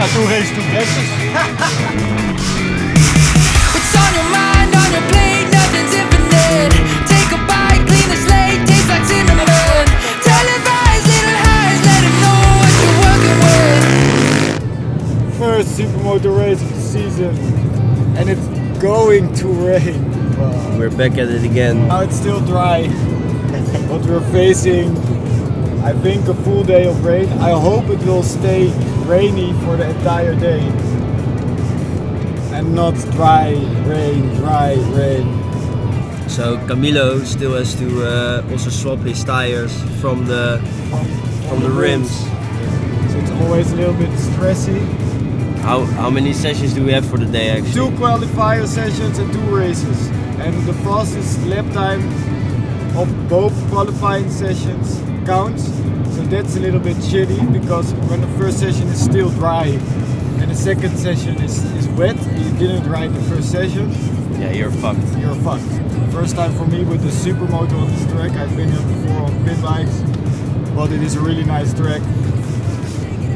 Ja, toen race toen Texas. What's on your mind, on your plate, nothing's infinite. Take a bite, clean the slate, tastes like cinnamon. Televise little highs, let them know what you're working with. First Supermoto race of the season. And it's going to rain. Wow. We're back at it again. Now it's still dry. But we're facing, I think, a full day of rain. I hope it will stay rainy for the entire day. And not dry rain. So Camilo still has to also swap his tires from the rims. So it's always a little bit stressy. How many sessions do we have for the day actually? 2 qualifier sessions and 2 races. And the fastest lap time of both qualifying sessions counts. So that's a little bit shitty because when the first session is still dry and the second session is wet, you didn't ride the first session. Yeah, you're fucked. You're fucked. First time for me with the Supermoto on this track. I've been here before on pit bikes, but it is a really nice track.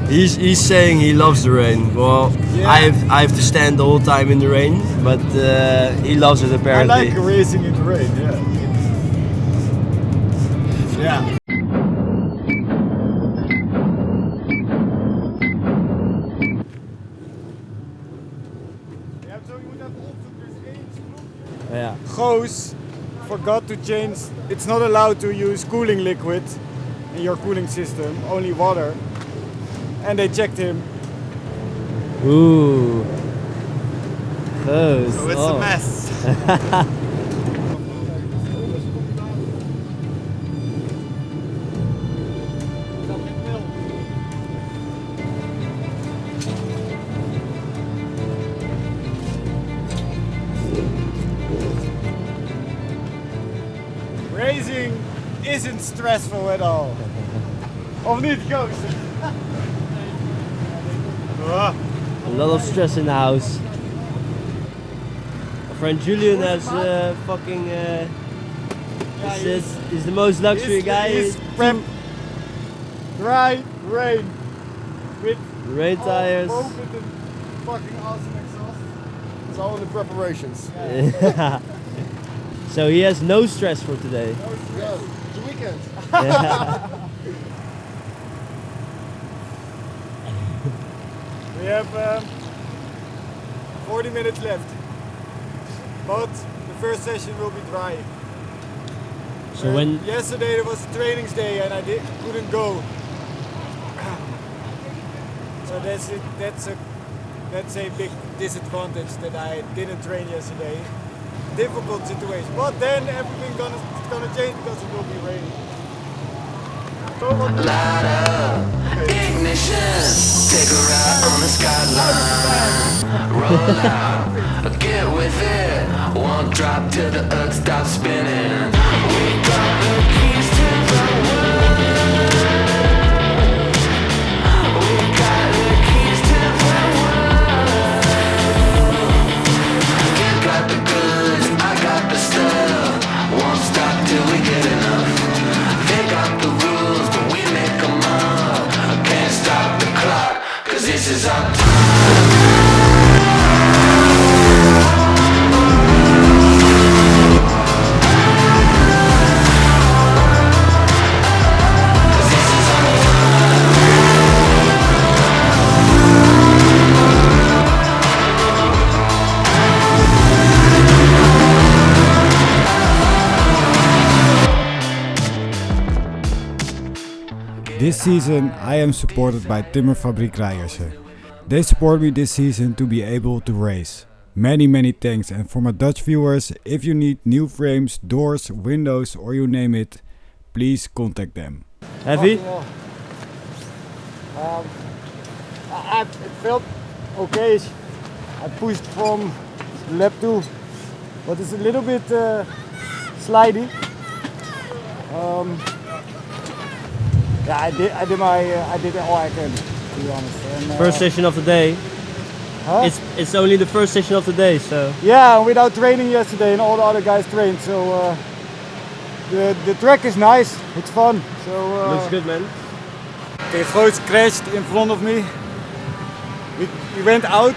He's saying he loves the rain. Well, Yeah. I have to stand the whole time in the rain, but he loves it apparently. I like racing in the rain, yeah. Yeah. Yeah. Goos forgot to change. It's not allowed to use cooling liquid in your cooling system, only water. And they checked him. Ooh. Close. So it's a mess. Racing isn't stressful at all. Of niet, Koos? A lot of stress in the house. Our friend Julian has fucking. He's the most luxury guy. He's prep. Dry rain. With Rain tires. both with the fucking awesome exhaust. It's all in the preparations. So he has no stress for today. Yeah, it's the weekend. Yeah. We have 40 minutes left. But the first session will be dry. So when Yesterday there was a trainings day and I couldn't go. So that's a big disadvantage that I didn't train yesterday. Difficult situation. But then everything gonna change because it will be raining. Light up, ignition, take a ride on the skyline. Roll out, get with it. One drop till the earth stops spinning. We got the keys to the world. We got the keys to the world. You got the goods, I got the stuff. Won't stop till we get enough. They got the rules, but we make them up. I can't stop the clock, cause this is our time. This season I am supported by Timmerfabriek Rijersen. They support me this season to be able to race. Many thanks, and for my Dutch viewers, if you need new frames, doors, windows or you name it, please contact them. heavy? It felt okay. I pushed from lap 2, but it's a little bit slidey. Yeah, I did all I can, to be honest. And, First session of the day. huh? It's only the first session of the day, so. Yeah, without training yesterday and all the other guys trained, so the track is nice, it's fun. So Looks good, man. okay, Goos crashed in front of me. we went out.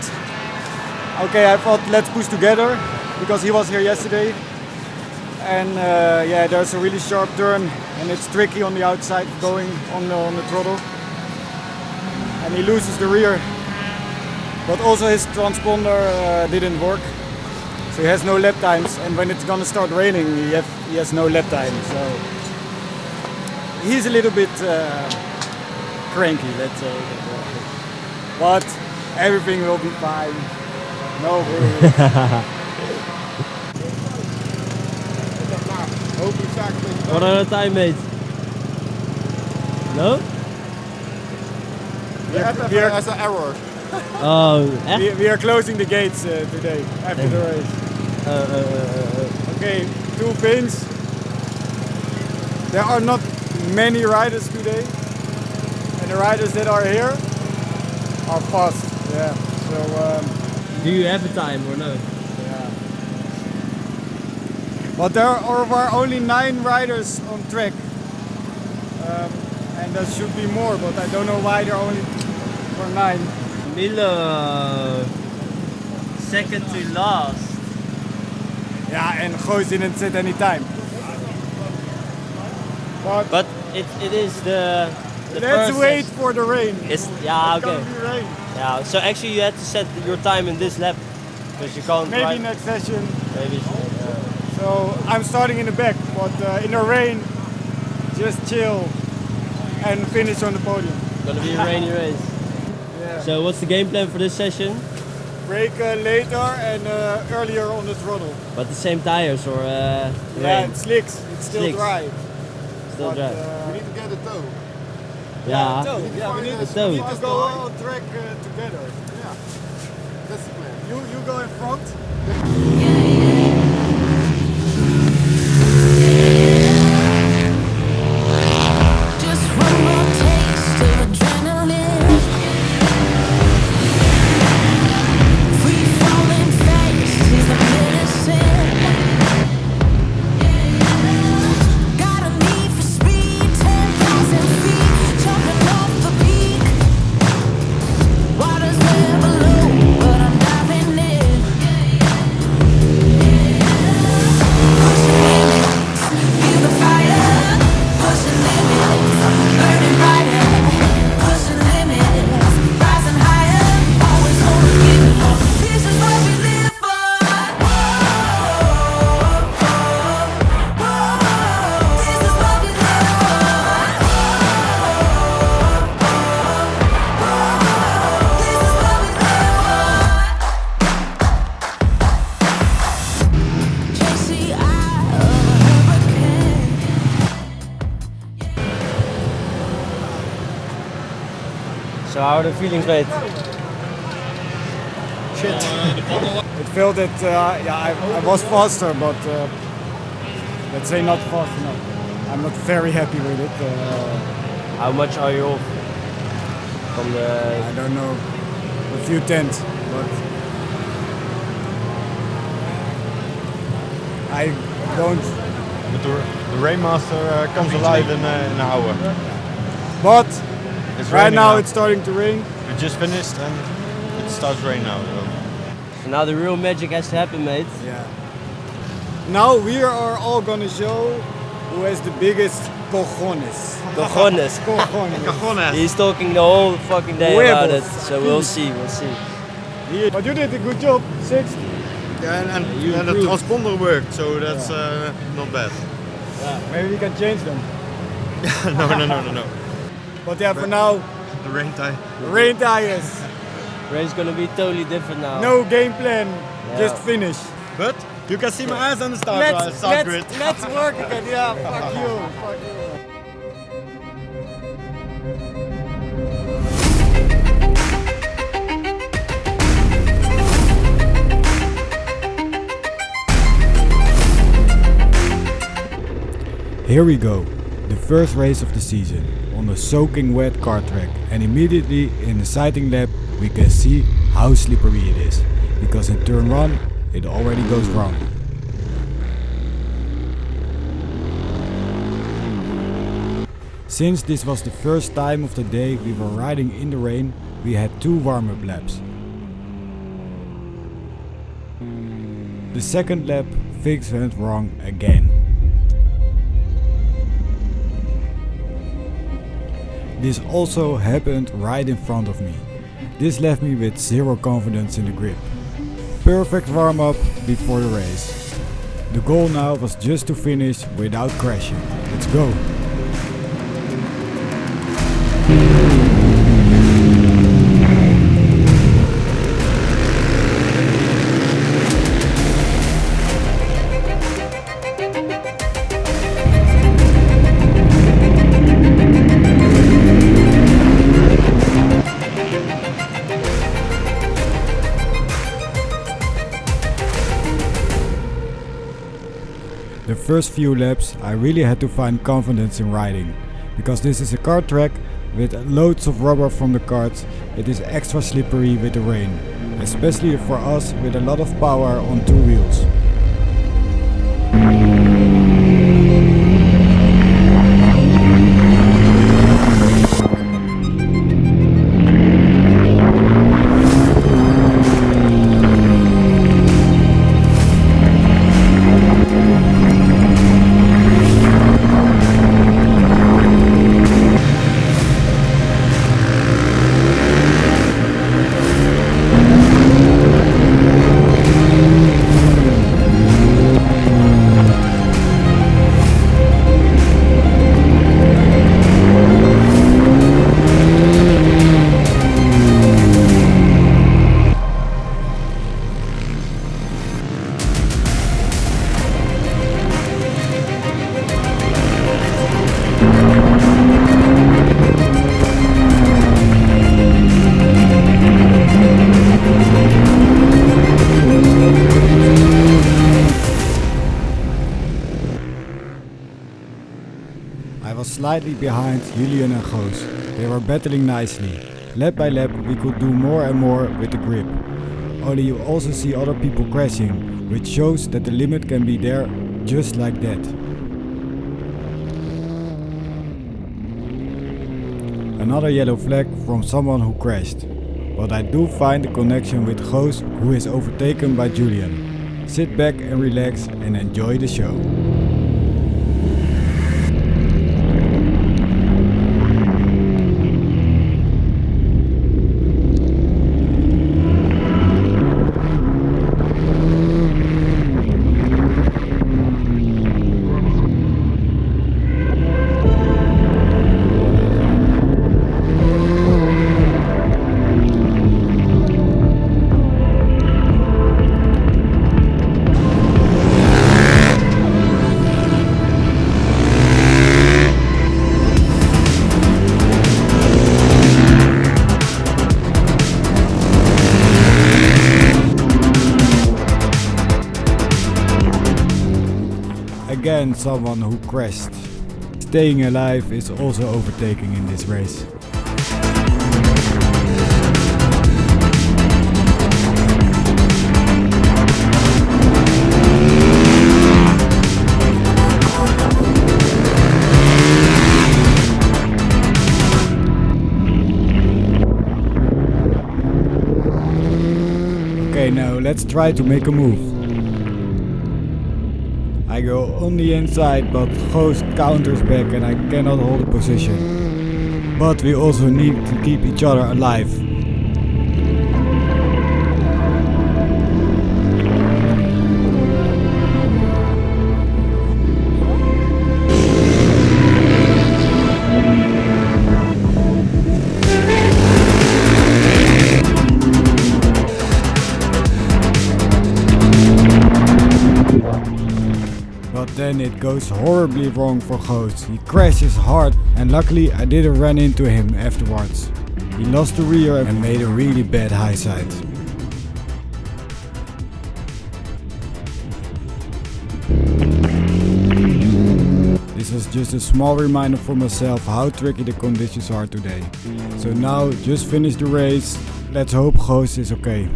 Okay, I thought let's push together because he was here yesterday. And yeah, there's a really sharp turn and it's tricky on the outside going on the throttle. And he loses the rear. But also his transponder didn't work. So he has no lap times, and when it's gonna start raining, he has no lap time. So he's a little bit cranky, let's say. But everything will be fine. No worries. What are the time, mate? No? There's an error. Oh, echt? We are closing the gates today after the race. Okay, 2 pins. There are not many riders today, and the riders that are here are fast. Yeah. So. Do you have a time or no? Yeah. But there are only 9 riders on track, and there should be more. But I don't know why there are only 9. Milo, second to last. Yeah, and Goos didn't set any time. But it is the let's first wait session. for the rain. It's yeah, It's okay. gonna be rain. Yeah, so actually you had to set your time in this lap because you can't Maybe ride. next session. Maybe. So I'm starting in the back, but in the rain, just chill and finish on the podium. Gonna be a rainy race. Yeah. So what's the game plan for this session? Brake later and earlier on the throttle. But the same tires or Yeah, rain? it slicks. It's still Slicks. dry. Still But, dry. We need to get a tow. Yeah. Yeah, we need The to, toe. we need to go on track together. Yeah, that's the plan. You go in front. Just one more taste of adrenaline. Free falling fast is the medicine. Got a need for speed, 10,000 feet, jumping off the peak. Water's never low, but I'm diving in. Pushing limits, feel the fire. Pushing limits, burning brighter. Pushing limits, rising higher. Always gonna give it more. This is what we live for. This is what we live for. This is what we live for. Chase the eye of a hurricane. So how are the feelings, mate? It felt that yeah, I was faster, but let's say not fast enough. I'm not very happy with it. How much are you off from the? I don't know, a few tenths, but I don't. But the Rainmaster comes alive in an hour. But It's right raining now it's starting to rain. We just finished and it starts raining now. So now the real magic has to happen, mate. Yeah. Now we are all gonna show who has the biggest cojones. Cojones. Cojones. He's talking the whole fucking day about it. Huevos. So we'll see. We'll see. But you did a good job. 6th. Yeah, and You the improved. transponder worked, so that's not bad. Maybe we can change them. No. But yeah, for now, The rain tie. rain tires. Race gonna be totally different now. No game plan. Yeah. Just finish. But you can see my eyes on the start grid. Let's work again. Yeah, fuck you. Fuck you. Here we go, the first race of the season on a soaking wet kart track, and immediately in the sighting lap we can see how slippery it is, because in turn 1 it already goes wrong. Since this was the first time of the day we were riding in the rain, we had 2 warm-up laps. The second lap, things went wrong again. This also happened right in front of me. This left me with 0 confidence in the grip. Perfect warm-up before the race. The goal now was just to finish without crashing. Let's go! The first few laps I really had to find confidence in riding, because this is a kart track with loads of rubber from the karts. It is extra slippery with the rain, especially for us with a lot of power on 2 wheels. I was slightly behind Julian and Goos. They were battling nicely. Lap by lap we could do more and more with the grip. Only you also see other people crashing, which shows that the limit can be there just like that. Another yellow flag from someone who crashed. But I do find a connection with Goos, who is overtaken by Julian. Sit back and relax and enjoy the show. Again, someone who crashed. Staying alive is also overtaking in this race. Okay, now let's try to make a move. I go on the inside, but Goos counters back and I cannot hold a position. But we also need to keep each other alive. But then it goes horribly wrong for Goos. He crashes hard and luckily I didn't run into him afterwards. He lost the rear and made a really bad high side. This was just a small reminder for myself how tricky the conditions are today. So now just finish the race. Let's hope Goos is okay.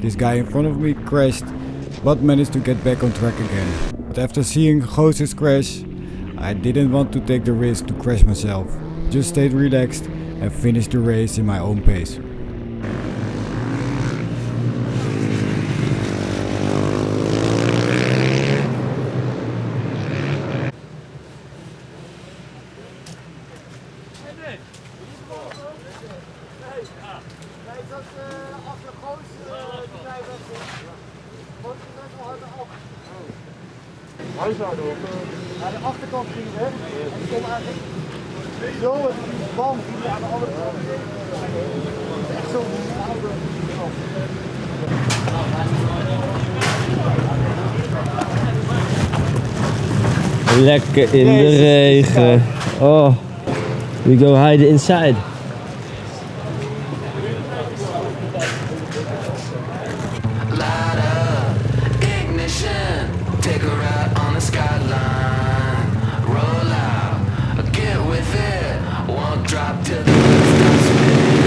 This guy in front of me crashed, but managed to get back on track again. But after seeing Gozes crash, I didn't want to take the risk to crash myself. Just stayed relaxed and finished the race in my own pace. Hij zou erop. Aan de achterkant ging weg en die kon eigenlijk zo met die band die aan de andere kant. Echt zo oude kant. Lekker in de regen. Oh, we go hide inside. Light up, ignition, take a ride on the skyline. Roll out, get with it, won't drop till the stop spinning.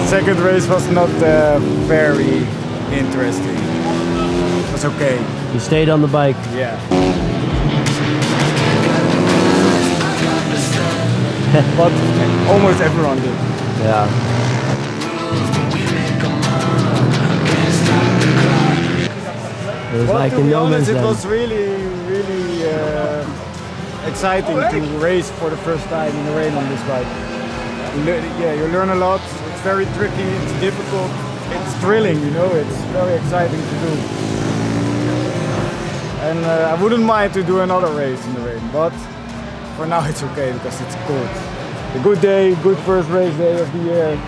Second race was not very interesting. It was okay. You stayed on the bike. Yeah. But almost everyone did. Yeah. It was Well, like to in be no man's honest, it land. was really exciting to race for the first time in the rain on this bike. You learn a lot. It's very tricky. It's difficult. It's thrilling, you know. It's very exciting to do. And I wouldn't mind to do another race in the rain, but for now it's okay because it's cold. A good day, good first race day of the year.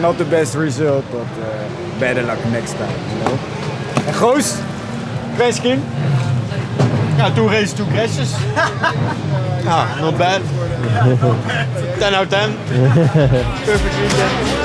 Not the best result, but better luck next time, you know. En Goos, Crash King. Ja, 2 races, 2 crashes. Ja, not bad. 10 out of 10. Perfect weekend.